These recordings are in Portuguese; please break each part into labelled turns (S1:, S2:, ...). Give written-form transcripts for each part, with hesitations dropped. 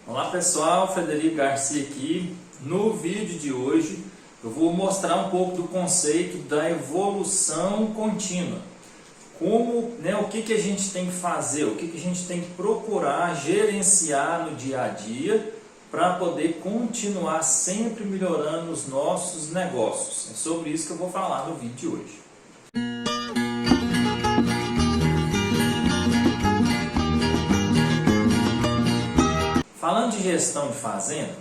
S1: Olá pessoal, Frederico Garcia aqui. No vídeo de hoje eu vou mostrar um pouco do conceito da evolução contínua. Como, o que a gente tem que fazer, o que a gente tem que procurar gerenciar no dia a dia para poder continuar sempre melhorando os nossos negócios. É sobre isso que eu vou falar no vídeo de hoje. Falando de gestão de fazenda,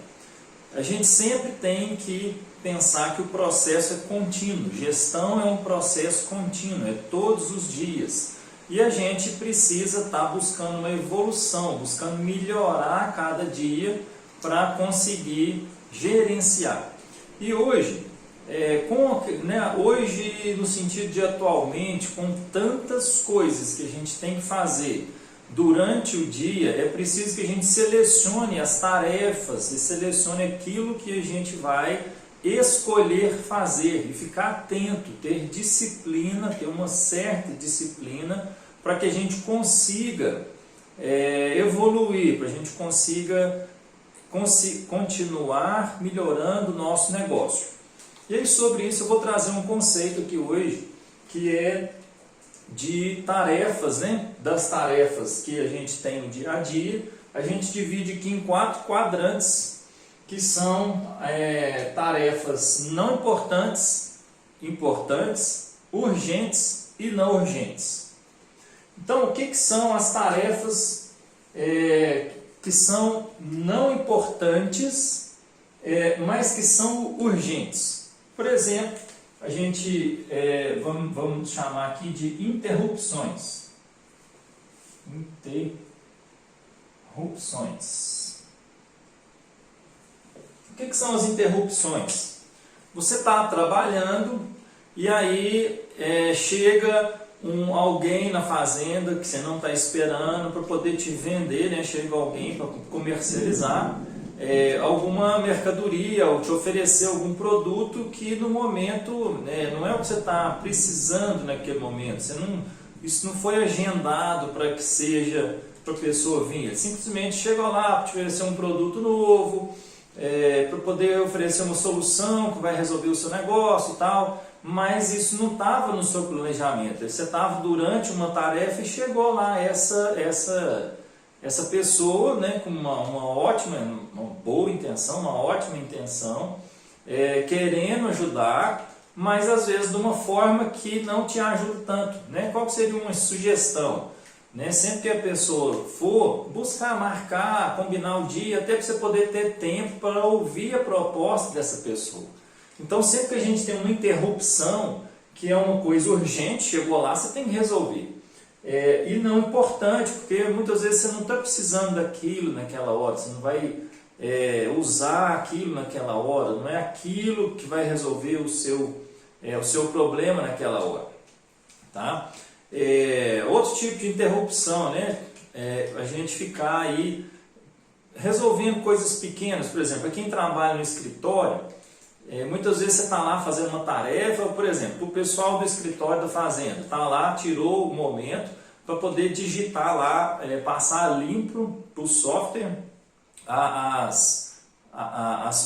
S1: a gente sempre tem que pensar que o processo é contínuo. Gestão é um processo contínuo, é todos os dias. E a gente precisa estar buscando uma evolução, buscando melhorar a cada dia para conseguir gerenciar. E hoje, hoje no sentido de atualmente, com tantas coisas que a gente tem que fazer durante o dia, é preciso que a gente selecione as tarefas e selecione aquilo que a gente vai escolher fazer e ficar atento, ter disciplina, ter uma certa disciplina para que a gente consiga evoluir, para a gente consiga continuar melhorando o nosso negócio. E aí sobre isso eu vou trazer um conceito aqui hoje que é de tarefas, das tarefas que a gente tem no dia a dia. A gente divide aqui em 4 quadrantes, que são tarefas não importantes, importantes, urgentes e não urgentes. Então, o que são as tarefas que são não importantes, mas que são urgentes? Por exemplo, a gente vamos chamar aqui de interrupções. Interrupções. O que são as interrupções? Você está trabalhando e aí chega alguém na fazenda que você não está esperando para poder te vender, chega alguém para comercializar alguma mercadoria ou te oferecer algum produto que no momento não é o que você está precisando naquele momento. Isso não foi agendado para que seja para a pessoa vir. Ele simplesmente chegou lá para te oferecer um produto novo, para poder oferecer uma solução que vai resolver o seu negócio e tal, mas isso não estava no seu planejamento. Você estava durante uma tarefa e chegou lá essa pessoa, com uma boa intenção, uma ótima intenção, querendo ajudar, mas às vezes de uma forma que não te ajuda tanto. Qual seria uma sugestão? Sempre que a pessoa for, buscar marcar, combinar o dia, até para você poder ter tempo para ouvir a proposta dessa pessoa. Então, sempre que a gente tem uma interrupção, que é uma coisa urgente, chegou lá, você tem que resolver. E não importante, porque muitas vezes você não está precisando daquilo naquela hora, você não vai usar aquilo naquela hora, não é aquilo que vai resolver o seu problema naquela hora. Tá? Outro tipo de interrupção, a gente ficar aí resolvendo coisas pequenas. Por exemplo, quem trabalha no escritório, muitas vezes você está lá fazendo uma tarefa, por exemplo, o pessoal do escritório da fazenda está lá, tirou o momento para poder digitar lá, passar limpo para o software as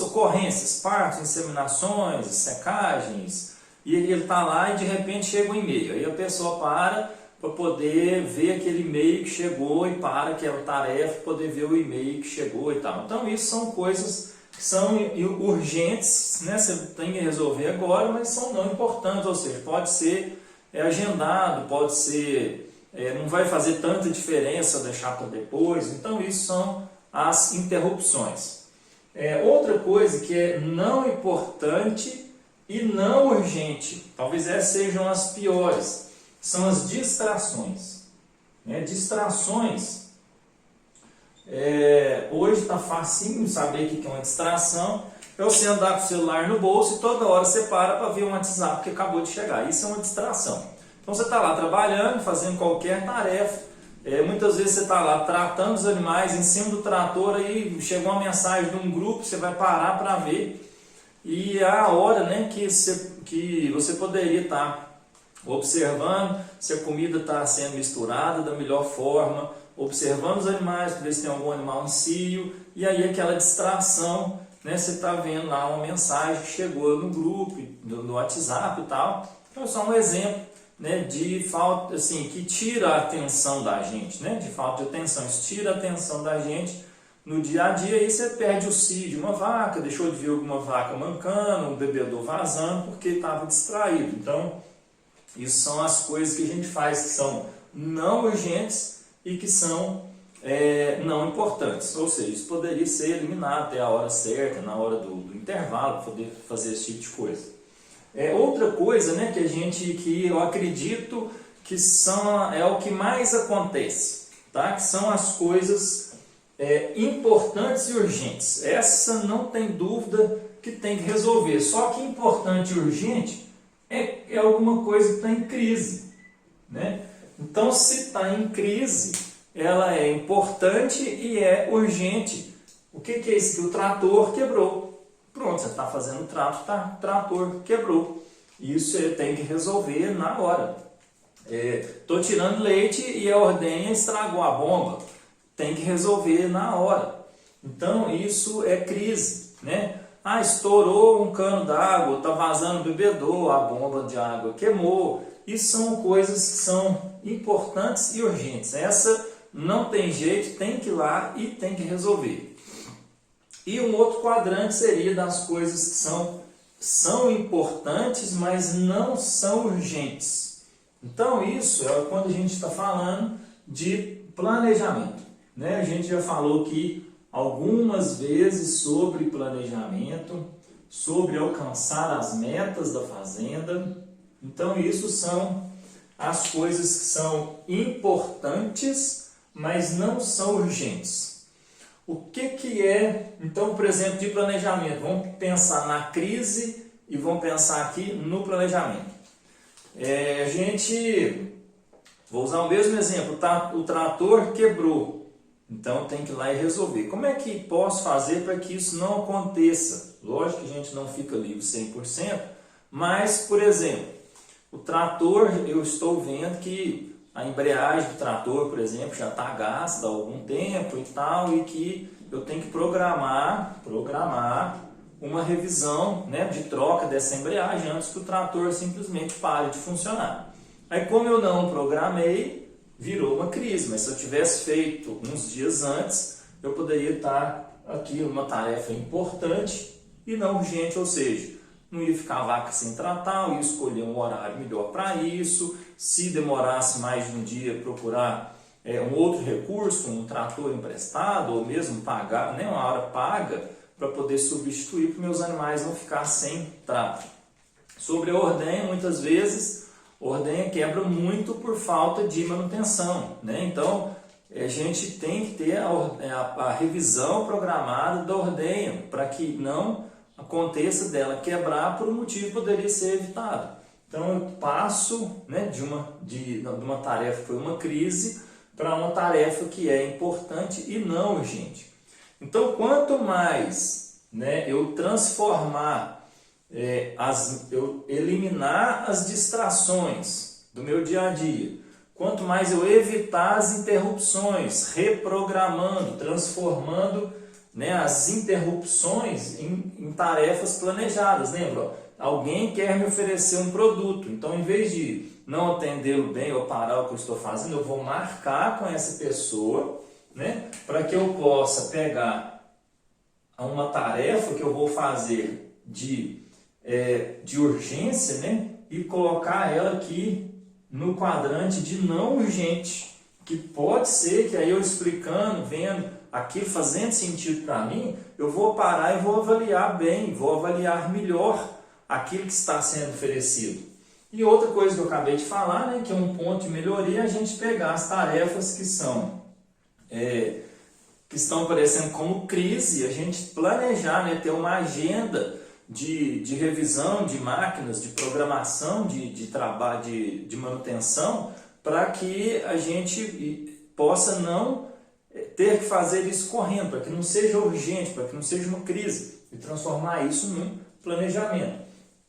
S1: ocorrências, partos, inseminações, secagens, e ele está lá e de repente chega um e-mail. Aí a pessoa para poder ver aquele e-mail que chegou e para aquela tarefa, poder ver o e-mail que chegou e tal. Então isso são coisas que são urgentes, você tem que resolver agora, mas são não importantes, ou seja, pode ser agendado, pode ser, não vai fazer tanta diferença deixar para depois. Então isso são as interrupções. Outra coisa que é não importante e não urgente, talvez essas sejam as piores, são as distrações. Distrações, hoje está facinho saber o que é uma distração. É você andar com o celular no bolso e toda hora você para ver um WhatsApp que acabou de chegar. Isso é uma distração. Então você está lá trabalhando, fazendo qualquer tarefa, muitas vezes você está lá tratando os animais em cima do trator, aí chegou uma mensagem de um grupo, você vai parar para ver, e é a hora que você poderia estar observando se a comida está sendo misturada da melhor forma, observando os animais, para ver se tem algum animal em cio, e aí aquela distração, né? Você está vendo lá uma mensagem que chegou no grupo, no WhatsApp e tal. Então é só um exemplo, né, de falta, assim, que tira a atenção da gente, né, de falta de atenção. Isso tira a atenção da gente no dia a dia, aí você perde o cio de uma vaca, deixou de ver alguma vaca mancando, um bebedouro vazando, porque estava distraído. Então, isso são as coisas que a gente faz que são não urgentes e que são não importantes. Ou seja, isso poderia ser eliminado até a hora certa, na hora do intervalo, para poder fazer esse tipo de coisa. Outra coisa, né, que eu acredito que é o que mais acontece, tá? Que são as coisas importantes e urgentes. Essa não tem dúvida que tem que resolver. Só que importante e urgente é alguma coisa que está em crise, né? Então, se está em crise, ela é importante e é urgente. O que é isso? Que o trator quebrou. Pronto, você está fazendo o trator quebrou. Isso você tem que resolver na hora. Estou tirando leite e a ordenha estragou a bomba. Tem que resolver na hora. Então, isso é crise, né? Ah, estourou um cano d'água, está vazando o bebedouro, a bomba de água queimou. Isso são coisas que são importantes e urgentes. Essa não tem jeito, tem que ir lá e tem que resolver. E um outro quadrante seria das coisas que são importantes, mas não são urgentes. Então isso é quando a gente está falando de planejamento, né? A gente já falou aqui algumas vezes sobre planejamento, sobre alcançar as metas da fazenda. Então isso são as coisas que são importantes, mas não são urgentes. O que é, então, por exemplo, de planejamento? Vamos pensar na crise e vamos pensar aqui no planejamento. Vou usar o mesmo exemplo, tá? O trator quebrou, então tem que ir lá e resolver. Como é que posso fazer para que isso não aconteça? Lógico que a gente não fica livre 100%, mas, por exemplo, o trator, eu estou vendo que a embreagem do trator, por exemplo, já está gasta há algum tempo e tal, e que eu tenho que programar uma revisão, né, de troca dessa embreagem antes que o trator simplesmente pare de funcionar. Aí, como eu não programei, virou uma crise, mas se eu tivesse feito uns dias antes, eu poderia estar aqui uma tarefa importante e não urgente, ou seja, não ia ficar a vaca sem tratar, eu ia escolher um horário melhor para isso. Se demorasse mais de um dia, procurar um outro recurso, um trator emprestado, ou mesmo pagar, né, uma hora paga, para poder substituir, para meus animais não ficar sem trato. Sobre a ordenha, muitas vezes, a ordenha quebra muito por falta de manutenção, né? Então, a gente tem que ter a revisão programada da ordenha, para que não aconteça dela quebrar por um motivo que poderia ser evitado. Então eu passo, né, de uma tarefa que foi uma crise para uma tarefa que é importante e não urgente. Então quanto mais, né, eu transformar, eu eliminar as distrações do meu dia a dia, quanto mais eu evitar as interrupções, reprogramando, transformando, né, as interrupções em tarefas planejadas. Lembra? Alguém quer me oferecer um produto, então em vez de não atendê-lo bem ou parar o que eu estou fazendo, eu vou marcar com essa pessoa, né, para que eu possa pegar uma tarefa que eu vou fazer de urgência, né, e colocar ela aqui no quadrante de não urgente, que pode ser que aí eu explicando, vendo aquilo fazendo sentido para mim, eu vou parar e vou avaliar bem, vou avaliar melhor aquilo que está sendo oferecido. E outra coisa que eu acabei de falar, né, que é um ponto de melhoria, é a gente pegar as tarefas que estão aparecendo como crise, a gente planejar, né, ter uma agenda de revisão de máquinas, de programação, de trabalho, de manutenção, para que a gente possa não ter que fazer isso correndo, para que não seja urgente, para que não seja uma crise, e transformar isso num planejamento.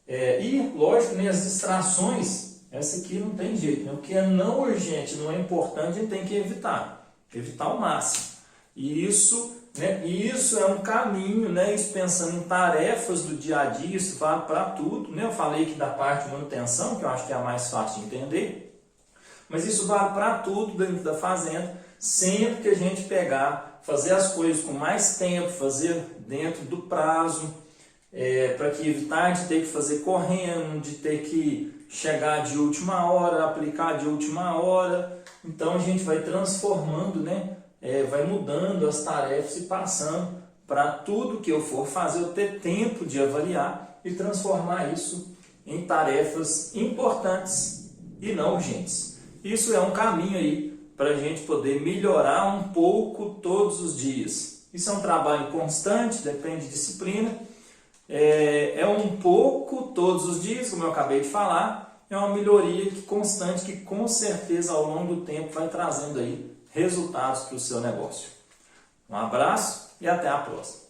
S1: E, lógico, né, as distrações, essa aqui não tem jeito, né? O que é não urgente, não é importante, a gente tem que evitar. evitar ao máximo. E isso é um caminho, né? Isso pensando em tarefas do dia a dia, isso vale para tudo, né? Eu falei aqui da parte de manutenção, que eu acho que é a mais fácil de entender, mas isso vale para tudo dentro da fazenda, sempre que a gente pegar, fazer as coisas com mais tempo, fazer dentro do prazo, para que evitar de ter que fazer correndo, de ter que chegar de última hora, aplicar de última hora. Então a gente vai transformando, né? Vai mudando as tarefas e passando para tudo que eu for fazer, eu ter tempo de avaliar e transformar isso em tarefas importantes e não urgentes. Isso é um caminho aí para a gente poder melhorar um pouco todos os dias. Isso é um trabalho constante, depende de disciplina. É um pouco todos os dias, como eu acabei de falar, é uma melhoria constante que com certeza ao longo do tempo vai trazendo aí resultados para o seu negócio. Um abraço e até a próxima.